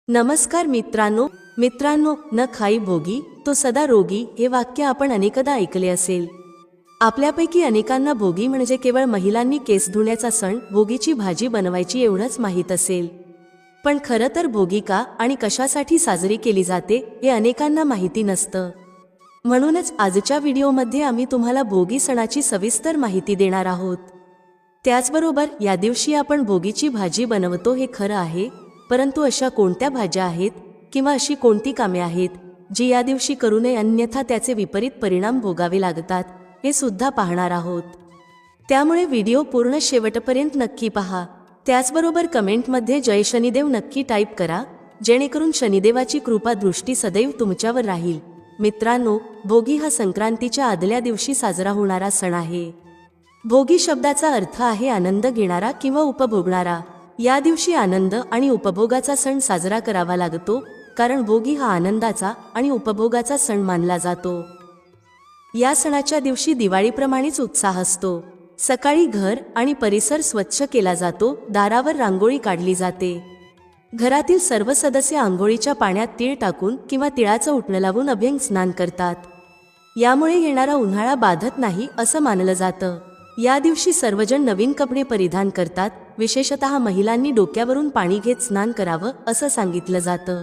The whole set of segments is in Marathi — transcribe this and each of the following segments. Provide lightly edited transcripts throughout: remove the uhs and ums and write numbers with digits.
नमस्कार मित्रांनो, न खाई भोगी तो सदा रोगी हे वाक्य आपण अनेकदा ऐकले असेल। आपल्यापैकी अनेकांना भोगी म्हणजे केवळ महिलांनी केस धुण्याचा सण, भोगीची भाजी बनवायची एवढंच माहीत असेल। पण खरं तर भोगी का आणि कशासाठी साजरी केली जाते हे अनेकांना माहिती नसतं। म्हणूनच आजच्या व्हिडिओमध्ये आम्ही तुम्हाला भोगी सणाची सविस्तर माहिती देणार आहोत। त्याचबरोबर या दिवशी आपण भोगीची भाजी बनवतो हे खरं आहे, परंतु अशा कोणत्या भाज्या आहेत किंवा अशी कोणती कामे आहेत जी या दिवशी करू नये, अन्यथा त्याचे विपरीत परिणाम भोगावे लागतात हे सुद्धा पाहणार आहोत। त्यामुळे व्हिडिओ पूर्ण शेवटपर्यंत नक्की पहा। त्याचबरोबर कमेंटमध्ये जय शनिदेव नक्की टाईप करा, जेणेकरून शनिदेवाची कृपा दृष्टी सदैव तुमच्यावर राहील। मित्रांनो, भोगी हा संक्रांतीच्या आदल्या दिवशी साजरा होणारा सण आहे। भोगी शब्दाचा अर्थ आहे आनंद घेणारा किंवा उपभोगणारा। या दिवशी आनंद आणि उपभोगाचा सण साजरा करावा लागतो, कारण भोगी हा आनंदाचा आणि उपभोगाचा सण मानला जातो। या सणाच्या दिवशी दिवाळीप्रमाणेच उत्साह असतो। सकाळी घर आणि परिसर स्वच्छ केला जातो, दारावर रांगोळी काढली जाते। घरातील सर्व सदस्य आंघोळीच्या पाण्यात तीळ टाकून किंवा तिळाचं उटणं लावून अभ्यंग स्नान करतात। यामुळे येणारा उन्हाळा बाधत नाही असं मानलं जातं। या दिवशी सर्वजण नवीन कपडे परिधान करतात, विशेषतः महिलांनी डोक्यावरून पाणी घेत स्नान करावं असं सांगितलं जातं।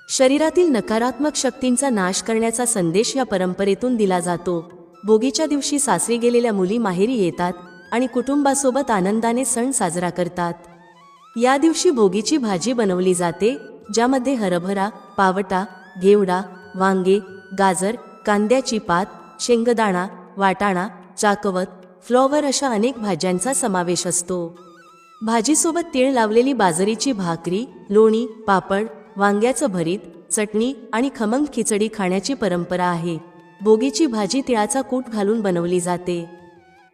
शरीरातील नकारात्मक शक्तींचा नाश करण्याचा संदेश या परंपरेतून दिला जातो। भोगीच्या दिवशी सासरी गेलेल्या मुली माहेरी येतात आणि कुटुंबासोबत आनंदाने सण साजरा करतात। या दिवशी भोगीची भाजी बनवली जाते, ज्यामध्ये हरभरा, पावटा, घेवडा, वांगे, गाजर, कांद्याची पात, शेंगदाणा, वाटाणा, चाकवत, फ्लॉवर अशा अनेक भाज्यांचा समावेश असतो। भाजीसोबत तीळ लावलेली बाजरीची भाकरी, लोणी, पापड, वांग्याचं भरीत, चटणी आणि खमंग खिचडी खाण्याची परंपरा आहे। भोगीची भाजी तिळाचा कूट घालून बनवली जाते।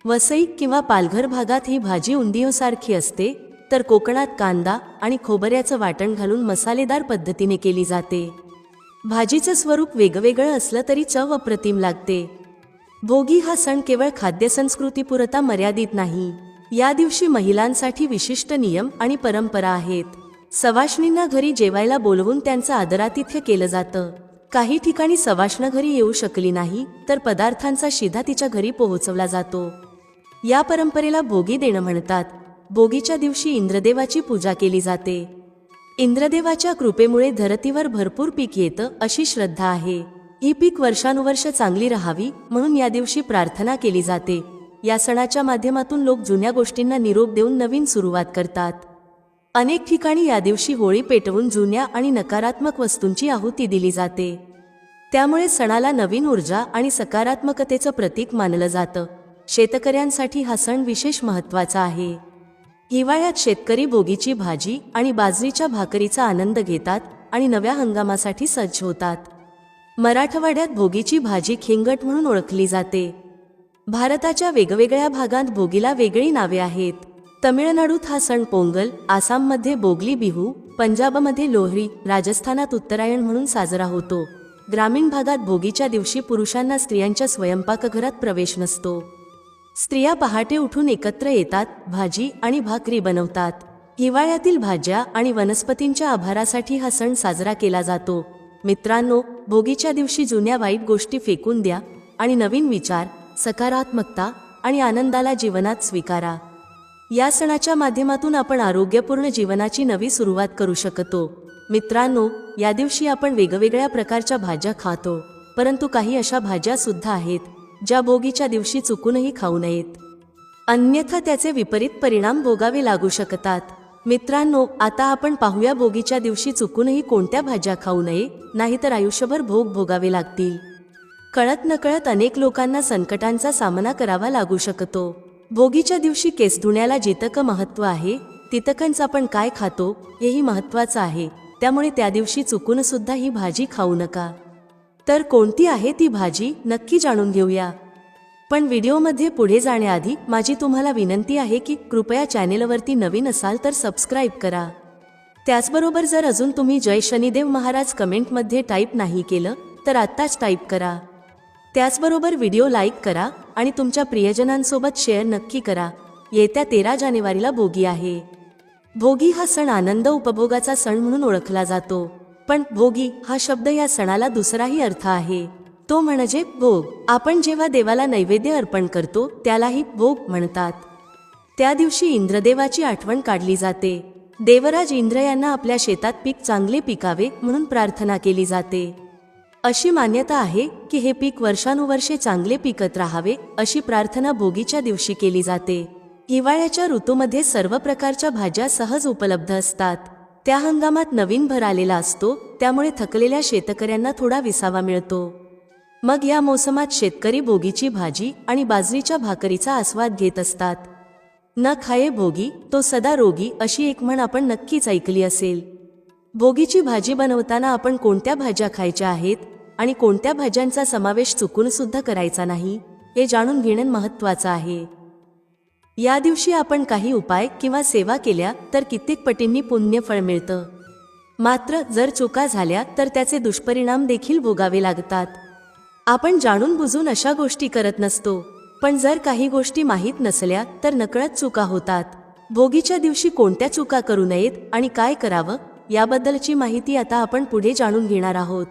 वसई किंवा पालघर भागात ही भाजी उंदियोसारखी असते, तर कोकणात कांदा आणि खोबऱ्याचं वाटण घालून मसालेदार पद्धतीने केली जाते। भाजीचं स्वरूप वेगवेगळं असलं तरी चव अप्रतिम लागते। भोगी हा सण केवळ खाद्यसंस्कृतीपुरता मर्यादित नाही। या दिवशी महिलांसाठी विशिष्ट नियम आणि परंपरा आहेत। सवाष्णींना घरी जेवायला बोलवून त्यांचं आदरातिथ्य केलं जातं। काही ठिकाणी सवाष्ण घरी येऊ शकली नाही तर पदार्थांचा शिधा तिच्या घरी पोहोचवला जातो। या परंपरेला भोगी देणं म्हणतात। भोगीच्या दिवशी इंद्रदेवाची पूजा केली जाते। इंद्रदेवाच्या कृपेमुळे धरतीवर भरपूर पीक येतं अशी श्रद्धा आहे। ही पीक वर्षानुवर्ष चांगली राहावी म्हणून या दिवशी प्रार्थना केली जाते। या सणाच्या माध्यमातून लोक जुन्या गोष्टींना निरोप देऊन नवीन सुरुवात करतात। अनेक ठिकाणी या दिवशी होळी पेटवून जुन्या आणि नकारात्मक वस्तूंची आहुती दिली जाते। त्यामुळे सणाला नवीन ऊर्जा आणि सकारात्मकतेचं प्रतीक मानलं जातं। शेतकऱ्यांसाठी हा सण विशेष महत्त्वाचा आहे। हिवाळ्यात शेतकरी भोगीची भाजी आणि बाजरीच्या भाकरीचा आनंद घेतात आणि नव्या हंगामासाठी सज्ज होतात। मराठवाड्यात भोगीची भाजी खिंगट म्हणून ओळखली जाते। भारताच्या वेगवेगळ्या भागांत भोगीला वेगळी नावे आहेत। तमिळनाडूत हा सण पोंगल, आसाममध्ये भोगली बिहू, पंजाबमध्ये लोहरी, राजस्थानात उत्तरायण म्हणून साजरा होतो। ग्रामीण भागात भोगीच्या दिवशी पुरुषांना स्त्रियांच्या स्वयंपाकघरात प्रवेश नसतो। स्त्रिया पहाटे उठून एकत्र येतात, भाजी आणि भाकरी बनवतात। हिवाळ्यातील भाज्या आणि वनस्पतींच्या आभारासाठी हा सण साजरा केला जातो। मित्रांनो, भोगीच्या दिवशी जुन्या वाईट गोष्टी फेकून द्या आणि नवीन विचार, सकारात्मकता आणि आनंदाला जीवनात स्वीकारा। या सणाच्या माध्यमातून आपण आरोग्यपूर्ण जीवनाची नवी सुरुवात करू शकतो। मित्रांनो, या दिवशी आपण वेगवेगळ्या प्रकारच्या भाज्या खातो, परंतु काही अशा भाज्या सुद्धा आहेत ज्या भोगीच्या दिवशी चुकूनही खाऊ नयेत, अन्यथा त्याचे विपरीत परिणाम भोगावे लागू शकतात। मित्रांनो, आता आपण पाहूया भोगीच्या दिवशी चुकूनही कोणत्या भाज्या खाऊ नये, नाहीतर आयुष्यभर भोग भोगावे लागतील। कळत नकळत अनेक लोकांना संकटांचा सामना करावा लागू शकतो। भोगीच्या दिवशी केस धुण्याला जितकं महत्त्व आहे, तितकंच आपण काय खातो हेही महत्त्वाचं आहे। त्यामुळे त्या दिवशी चुकून सुद्धा ही भाजी खाऊ नका। तर कोणती आहे ती भाजी नक्की जाणून घेऊया। पण व्हिडिओमध्ये पुढे जाण्याआधी माझी तुम्हाला विनंती आहे की कृपया चॅनेलवरती नवीन असाल तर सबस्क्राईब करा। त्याचबरोबर जर अजून तुम्ही जय शनिदेव महाराज कमेंटमध्ये टाईप नाही केलं तर आत्ताच टाईप करा। त्याचबरोबर व्हिडिओ लाईक करा आणि तुमच्या प्रियजनांसोबत शेअर नक्की करा। येत्या 13 जानेवारीला भोगी आहे। भोगी हा सण आनंद उपभोगाचा सण म्हणून ओळखला जातो, पण भोगी हा शब्द या सणाला दुसराही अर्थ आहे, तो म्हणजे भोग. आपण जेव्हा देवाला नैवेद्य अर्पण करतो त्यालाही भोग म्हणतात. त्या दिवशी इंद्रदेवाची आठवण काढली जाते. देवराज इंद्र यांना आपल्या शेतात पीक चांगले पिकावे म्हणून प्रार्थना केली जाते. अशी मान्यता आहे की हे पीक वर्षानुवर्षे चांगले पिकत राहावे अशी प्रार्थना भोगीच्या दिवशी केली जाते. हिवाळ्याच्या ऋतूमध्ये सर्व प्रकारच्या भाज्या सहज उपलब्ध असतात. त्या हंगामात नवीन भर आलेला असतो, त्यामुळे थकलेल्या शेतकऱ्यांना थोडा विसावा मिळतो. मग या मोसमात शेतकरी भोगीची भाजी आणि बाजरीच्या भाकरीचा आस्वाद घेत असतात. न खाये भोगी तो सदा रोगी अशी एक म्हण आपण नक्कीच ऐकली असेल. भोगीची भाजी बनवताना आपण कोणत्या भाज्या खायच्या आहेत आणि कोणत्या भाज्यांचा समावेश चुकून सुद्धा करायचा नाही हे जाणून घेणं महत्त्वाचं आहे. या दिवशी आपण काही उपाय किंवा सेवा केल्या तर कित्येक पटींनी पुण्यफळ मिळतं. मात्र जर चुका झाल्या तर त्याचे दुष्परिणाम देखील भोगावे लागतात. आपण जाणून बुजून अशा गोष्टी करत नसतो, पण जर काही गोष्टी माहीत नसल्या तर नकळत चुका होतात. भोगीच्या दिवशी कोणत्या चुका करू नयेत आणि काय करावं याबद्दलची माहिती आता आपण पुढे जाणून घेणार आहोत.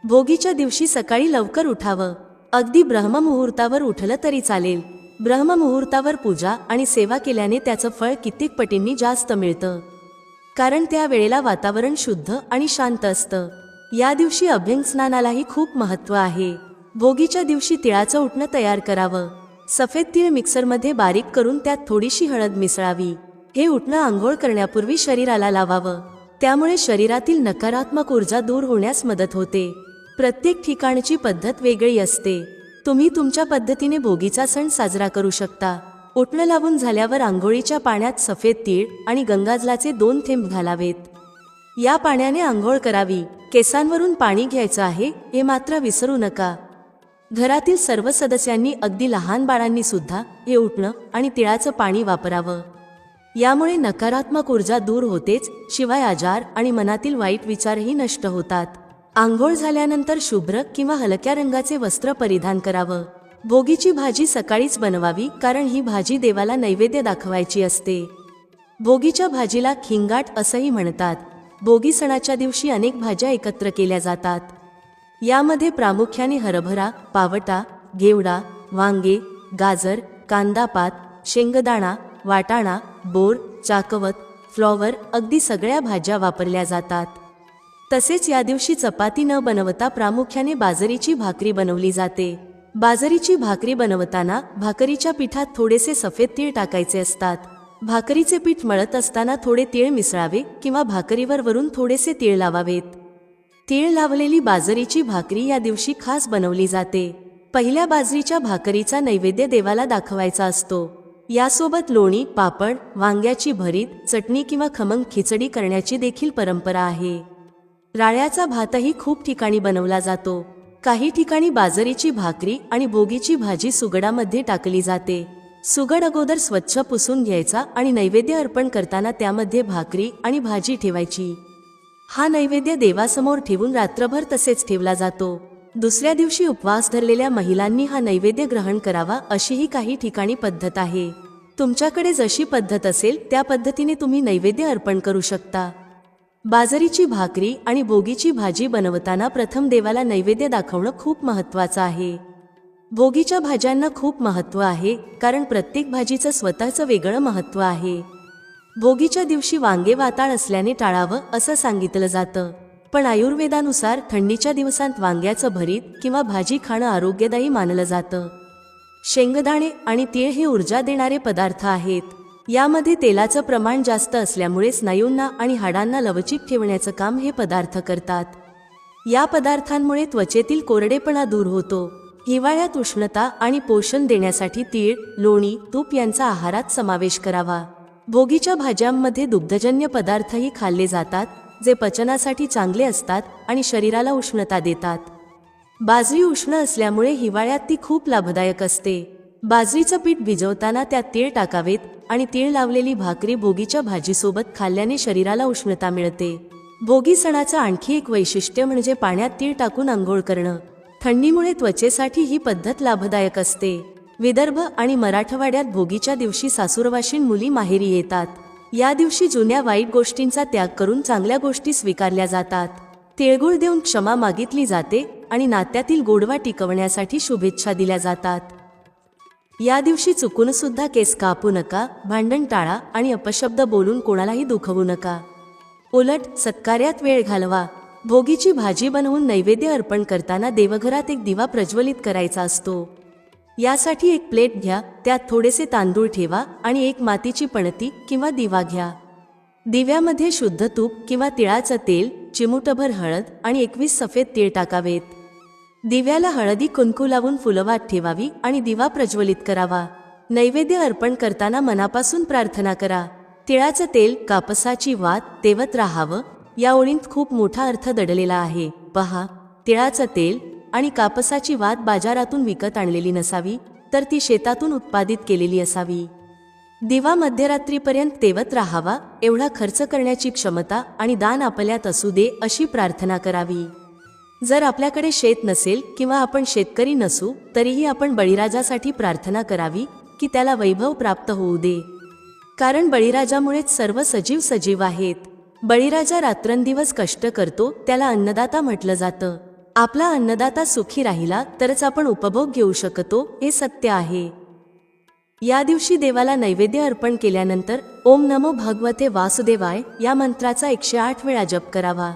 भोगीच्या दिवशी सकाळी लवकर उठावं. अगदी ब्रह्ममुहूर्तावर उठलं तरी चालेल. ब्रह्ममुहूर्तावर पूजा आणि सेवा केल्याने त्याचं फळ कित्येक पटींनी जास्त मिळतं, कारण त्या वेळेला वातावरण शुद्ध आणि शांत असतं. या दिवशी अभ्यंगस्नानालाही खूप महत्त्व आहे. भोगीच्या दिवशी तिळाचं उटणं तयार करावं. सफेद तीळ मिक्सरमध्ये बारीक करून त्यात थोडीशी हळद मिसळावी. हे उटणं आंघोळ करण्यापूर्वी शरीराला लावावं. त्यामुळे शरीरातील नकारात्मक ऊर्जा दूर होण्यास मदत होते. प्रत्येक ठिकाणची पद्धत वेगळी असते. तुम्ही तुमच्या पद्धतीने भोगीचा सण साजरा करू शकता. उटणं लावून झाल्यावर आंघोळीच्या पाण्यात सफेद तीळ आणि गंगाजलाचे 2 थेंब घालावेत. या पाण्याने आंघोळ करावी. केसांवरून पाणी घ्यायचं आहे हे मात्र विसरू नका. घरातील सर्व सदस्यांनी अगदी लहान बाळांनी सुद्धा हे उटणं आणि तिळाचं पाणी वापरावं. यामुळे नकारात्मक ऊर्जा दूर होतेच, शिवाय आजार आणि मनातील वाईट विचारही नष्ट होतात. आंघोळ झाल्यानंतर शुभ्र किंवा हलक्या रंगाचे वस्त्र परिधान करावं. भोगीची भाजी सकाळीच बनवावी, कारण ही भाजी देवाला नैवेद्य दाखवायची असते. भोगीच्या भाजीला खिंगाट असंही म्हणतात. भोगी सणाच्या दिवशी अनेक भाज्या एकत्र केल्या जातात. यामध्ये प्रामुख्याने हरभरा, पावटा, घेवडा, वांगे, गाजर, कांदापात, शेंगदाणा, वाटाणा, बोर, चाकवत, फ्लॉवर अगदी सगळ्या भाज्या वापरल्या जातात. तसेच या दिवशी चपाती न बनवता प्रामुख्याने बाजरीची भाकरी बनवली जाते. बाजरीची भाकरी बनवताना भाकरीच्या पिठात थोडेसे सफेद तीळ टाकायचे असतात. भाकरीचे पीठ मळत असताना थोडे तीळ मिसळावे किंवा भाकरीवर वरून थोडेसे तीळ लावावेत. तीळ लावलेली बाजरीची भाकरी या दिवशी खास बनवली जाते. पहिल्या बाजरीच्या भाकरीचा नैवेद्य देवाला दाखवायचा असतो. यासोबत लोणी, पापड, वांग्याची भरीत, चटणी किंवा खमंग खिचडी करण्याची देखील परंपरा आहे. राळ्याचा भातही खूप ठिकाणी बनवला जातो. काही ठिकाणी बाजरीची भाकरी आणि भोगीची भाजी सुगडामध्ये टाकली जाते. सुगड अगोदर स्वच्छ पुसून घ्यायचा आणि नैवेद्य अर्पण करताना त्यामध्ये भाकरी आणि भाजी ठेवायची. हा नैवेद्य देवासमोर ठेवून रात्रभर तसेच ठेवला जातो. दुसऱ्या दिवशी उपवास धरलेल्या महिलांनी हा नैवेद्य ग्रहण करावा अशीही काही ठिकाणी पद्धत आहे. तुमच्याकडे जशी पद्धत असेल त्या पद्धतीने तुम्ही नैवेद्य अर्पण करू शकता. बाजरीची भाकरी आणि भोगीची भाजी बनवताना प्रथम देवाला नैवेद्य दाखवणं खूप महत्त्वाचं आहे. भोगीच्या भाज्यांना खूप महत्त्व आहे, कारण प्रत्येक भाजीचं स्वतःचं वेगळं महत्त्व आहे. भोगीच्या दिवशी वांगे वाताळ असल्याने टाळावं असं सांगितलं जातं, पण आयुर्वेदानुसार थंडीच्या दिवसांत वांग्याचं भरीत किंवा भाजी खाणं आरोग्यदायी मानलं जातं. शेंगदाणे आणि तीळ हे ऊर्जा देणारे पदार्थ आहेत. यामध्ये तेलाचं प्रमाण जास्त असल्यामुळे स्नायूंना आणि हाडांना लवचिक ठेवण्याचं काम हे पदार्थ करतात. या पदार्थांमुळे त्वचेतील कोरडेपणा दूर होतो. हिवाळ्यात उष्णता आणि पोषण देण्यासाठी तीळ, लोणी, तूप यांचा आहारात समावेश करावा. भोगीच्या भाज्यांमध्ये दुग्धजन्य पदार्थही खाल्ले जातात, जे पचनासाठी चांगले असतात आणि शरीराला उष्णता देतात. बाजरी उष्ण असल्यामुळे हिवाळ्यात ती खूप लाभदायक असते. बाजरीचं पीठ भिजवताना त्यात तीळ टाकावेत आणि तीळ लावलेली भाकरी भोगीच्या भाजीसोबत खाल्ल्याने शरीराला उष्णता मिळते. भोगी सणाचं आणखी एक वैशिष्ट्य म्हणजे पाण्यात तीळ टाकून आंघोळ करणं. थंडीमुळे त्वचेसाठी ही पद्धत लाभदायक असते. विदर्भ आणि मराठवाड्यात भोगीच्या दिवशी सासूरवाशीण मुली माहेरी येतात. या दिवशी जुन्या वाईट गोष्टींचा त्याग करून चांगल्या गोष्टी स्वीकारल्या जातात. तिळगुळ देऊन क्षमा मागितली जाते आणि नात्यातील गोडवा टिकवण्यासाठी शुभेच्छा दिल्या जातात. या दिवशी चुकून सुद्धा केस कापू नका, भांडण टाळा आणि अपशब्द बोलून कोणालाही दुखवू नका. उलट सत्कार्यात वेळ घालवा. भोगीची भाजी बनवून नैवेद्य अर्पण करताना देवघरात एक दिवा प्रज्वलित करायचा असतो. यासाठी एक प्लेट घ्या, त्यात थोडेसे तांदूळ ठेवा आणि एक मातीची पणती किंवा दिवा घ्या. दिव्यामध्ये शुद्ध तूप किंवा तिळाचं तेल, चिमूटभर हळद आणि 21 सफेद तीळ टाकावेत. दिव्याला हळदी कुंकू लावून फुलवात ठेवावी आणि दिवा प्रज्वलित करावा. नैवेद्य अर्पण करताना मनापासून प्रार्थना करा. तिळाचं तेल, कापसाची वात, तेवत राहावं. या ओळींत खूप मोठा अर्थ दडलेला आहे. पहा, तिळाचं तेल आणि कापसाची वात बाजारातून विकत आणलेली नसावी, तर ती शेतातून उत्पादित केलेली असावी. दिवा मध्यरात्रीपर्यंत तेवत राहावा एवढा खर्च करण्याची क्षमता आणि दान आपल्यात असू दे अशी प्रार्थना करावी. जर आपल्याकडे शेत नसेल किंवा आपण शेतकरी नसू तरीही आपण बळीराजासाठी प्रार्थना करावी की त्याला वैभव प्राप्त होऊ दे. कारण बळीराजामुळेच सर्व सजीव आहेत. बळीराजा रात्रंदिवस कष्ट करतो, त्याला अन्नदाता म्हटलं जातं. आपला अन्नदाता सुखी राहिला तरच आपण उपभोग घेऊ शकतो, हे सत्य आहे. या दिवशी देवाला नैवेद्य अर्पण केल्यानंतर ओम नमो भगवते वासुदेवाय या मंत्राचा 108 वेळा जप करावा.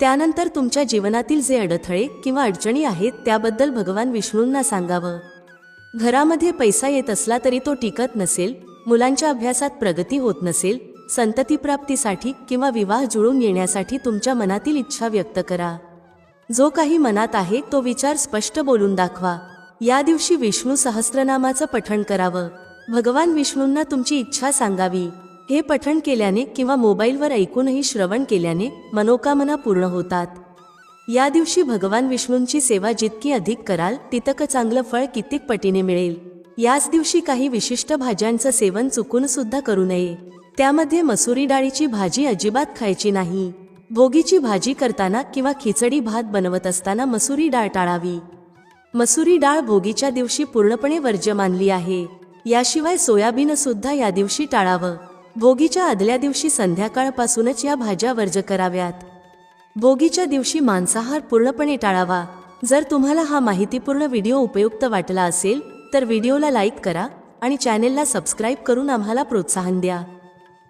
त्यानंतर तुमच्या जीवनातील जे अडथळे किंवा अडचणी आहेत त्याबद्दल भगवान विष्णूंना सांगावं. घरामध्ये पैसा येत असला तरी तो टिकत नसेल, मुलांच्या अभ्यासात प्रगती होत नसेल, संततीप्राप्तीसाठी किंवा विवाह जुळून येण्यासाठी तुमच्या मनातील इच्छा व्यक्त करा. जो काही मनात आहे तो विचार स्पष्ट बोलून दाखवा. या दिवशी विष्णू सहस्त्रनामाचं पठण करावं. भगवान विष्णूंना तुमची इच्छा सांगावी. हे पठण केल्याने किंवा मोबाईलवर ऐकूनही श्रवण केल्याने मनोकामना पूर्ण होतात. या दिवशी भगवान विष्णूंची सेवा जितकी अधिक कराल तितकं चांगलं फळ कित्येक पटीने मिळेल. याच दिवशी काही विशिष्ट भाज्यांचं सेवन चुकून सुद्धा करू नये. त्यामध्ये मसुरी डाळीची भाजी अजिबात खायची नाही. भोगीची भाजी करताना किंवा खिचडी भात बनवत असताना मसुरी डाळ टाळावी. मसुरी डाळ भोगीच्या दिवशी पूर्णपणे वर्ज्य मानली आहे. याशिवाय सोयाबीन सुद्धा या दिवशी टाळावं. भोगीच्या आदल्या दिवशी संध्याकाळपासूनच या भाज्या वर्ज्य कराव्यात. भोगीच्या दिवशी मांसाहार पूर्णपणे टाळावा. जर तुम्हाला हा माहितीपूर्ण व्हिडिओ उपयुक्त वाटला असेल तर व्हिडिओला लाईक करा आणि चॅनेलला सबस्क्राईब करून आम्हाला प्रोत्साहन द्या.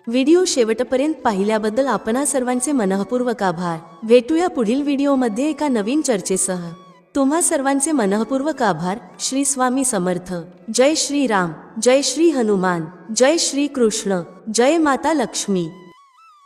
व्हिडिओ शेवटपर्यंत पाहिल्याबद्दल आपणा सर्वांचे मनःपूर्वक आभार. भेटूया पुढील व्हिडिओमध्ये एका नवीन चर्चेसह. तुम्हा सर्वांचे मनःपूर्वक आभार. श्री स्वामी समर्थ. जय श्री राम, जय श्री हनुमान, जय श्री कृष्ण, जय माता लक्ष्मी.